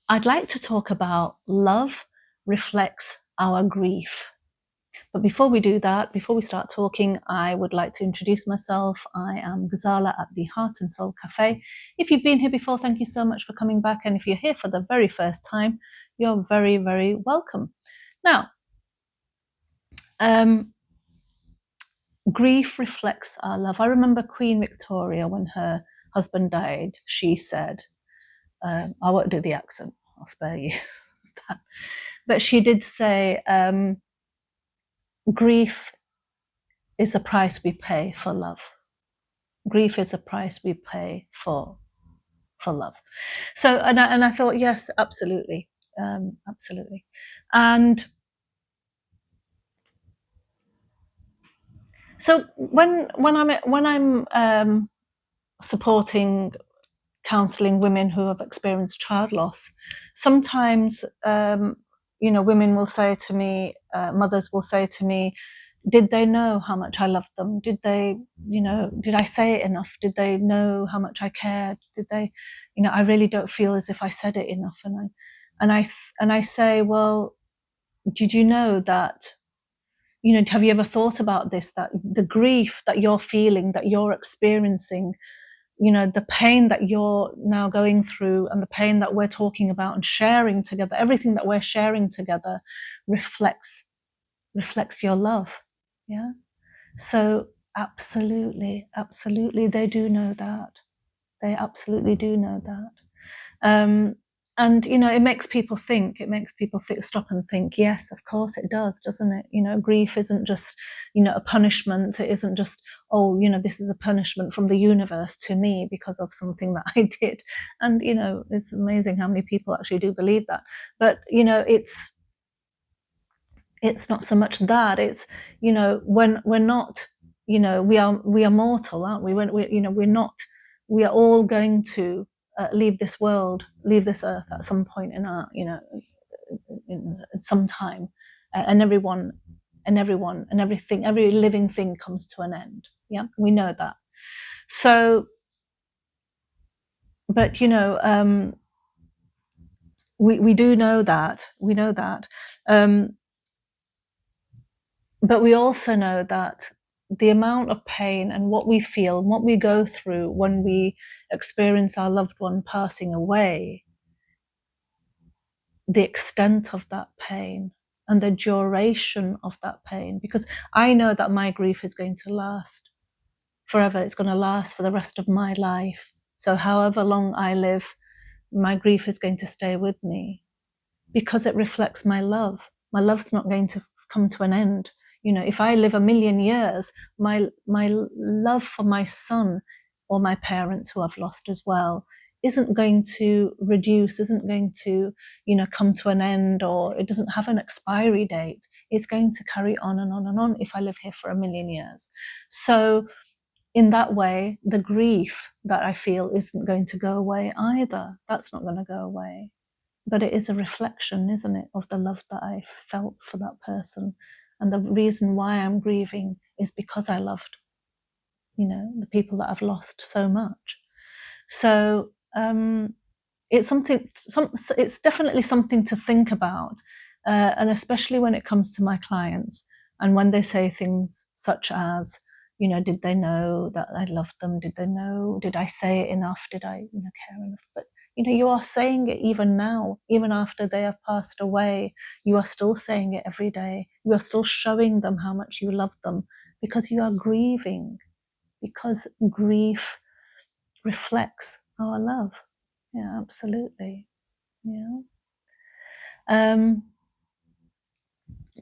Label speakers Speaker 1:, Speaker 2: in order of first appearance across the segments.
Speaker 1: I'd like to talk about love reflects our grief. But before we do that, before we start talking, I would like to introduce myself. I am Ghazala at the Heart and Soul Cafe. If you've been here before, thank you so much for coming back. And if you're here for the very first time, you're very, very welcome. Now, grief reflects our love. I remember Queen Victoria, when her husband died, she said, I won't do the accent, I'll spare you that. But she did say, grief is a price we pay for love. Grief is a price we pay for love. So, and I thought, yes, absolutely, absolutely. And so when I'm supporting, counselling women who have experienced child loss, sometimes women will say to me, mothers will say to me, did they know how much I loved them? Did they, did I say it enough? Did they know how much I cared? Did they, I really don't feel as if I said it enough. And I say, well, did you know that, have you ever thought about this, that the grief that you're feeling, that you're experiencing, the pain that you're now going through and the pain that we're talking about and sharing together, everything that we're sharing together reflects your love. Yeah. So absolutely, they do know that. They absolutely do know that. And it makes people think. It makes people stop and think. Yes, of course it does, doesn't it? Grief isn't just a punishment. It isn't just, oh, this is a punishment from the universe to me because of something that I did. And it's amazing how many people actually do believe that. But it's not so much that. It's when we're not, we are mortal, aren't we? When we're not. We are all going to leave this world, leave this earth at some point in our, in some time, and everyone and everything, every living thing comes to an end. Yeah, we know that. So, but we do know that. We know that. But we also know that the amount of pain and what we feel and what we go through when we experience our loved one passing away, the extent of that pain and the duration of that pain, because I know that my grief is going to last forever. It's going to last for the rest of my life. So however long I live, my grief is going to stay with me because it reflects my love. My love's not going to come to an end. If I live 1,000,000 years, my love for my son or my parents who I've lost as well isn't going to reduce, isn't going to, come to an end, or it doesn't have an expiry date. It's going to carry on and on and on if I live here for 1,000,000 years. So in that way, the grief that I feel isn't going to go away either. That's not going to go away. But it is a reflection, isn't it, of the love that I felt for that person. And the reason why I'm grieving is because I loved, the people that I've lost so much. So it's it's definitely something to think about, and especially when it comes to my clients and when they say things such as, did they know that I loved them? Did they know? Did I say it enough? Did I, care enough? But you are saying it even now, even after they have passed away. You are still saying it every day. You are still showing them how much you love them because you are grieving, because grief reflects our love. Yeah, absolutely. Yeah.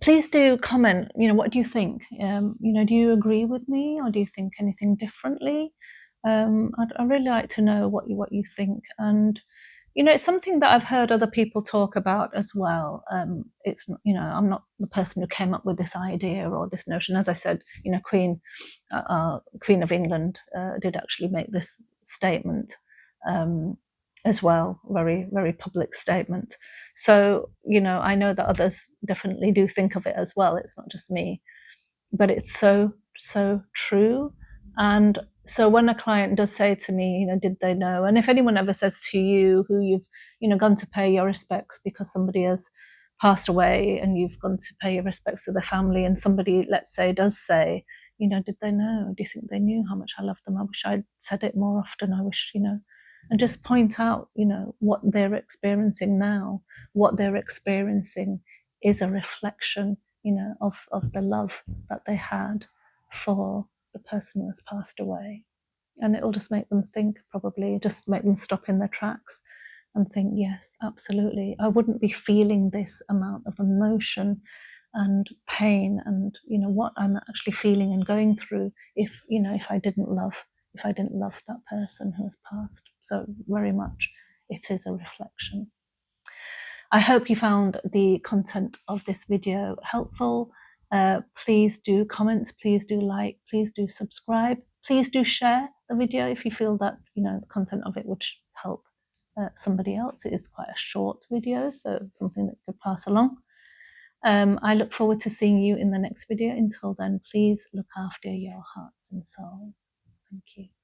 Speaker 1: Please do comment. What do you think? Do you agree with me, or do you think anything differently? I'd really like to know what you think. And it's something that I've heard other people talk about as well. It's I'm not the person who came up with this idea or this notion. As I said, Queen of England did actually make this statement as well, very, very public statement. So I know that others definitely do think of it as well. It's not just me, but it's so true. And So when a client does say to me, did they know? And if anyone ever says to you, who you've, gone to pay your respects because somebody has passed away, and you've gone to pay your respects to the family, and somebody, let's say, does say, did they know? Do you think they knew how much I loved them? I wish I'd said it more often. I wish, and just point out, what they're experiencing now. What they're experiencing is a reflection, of the love that they had for the person who has passed away. And it'll just make them think, probably, just make them stop in their tracks and think, yes, absolutely. I wouldn't be feeling this amount of emotion and pain and, what I'm actually feeling and going through if I didn't love that person who has passed. So very much it is a reflection. I hope you found the content of this video helpful. Please do comment, please do like, please do subscribe, please do share the video if you feel that the content of it would help somebody else. It is quite a short video, so something that could pass along. I look forward to seeing you in the next video. Until then, please look after your hearts and souls. Thank you.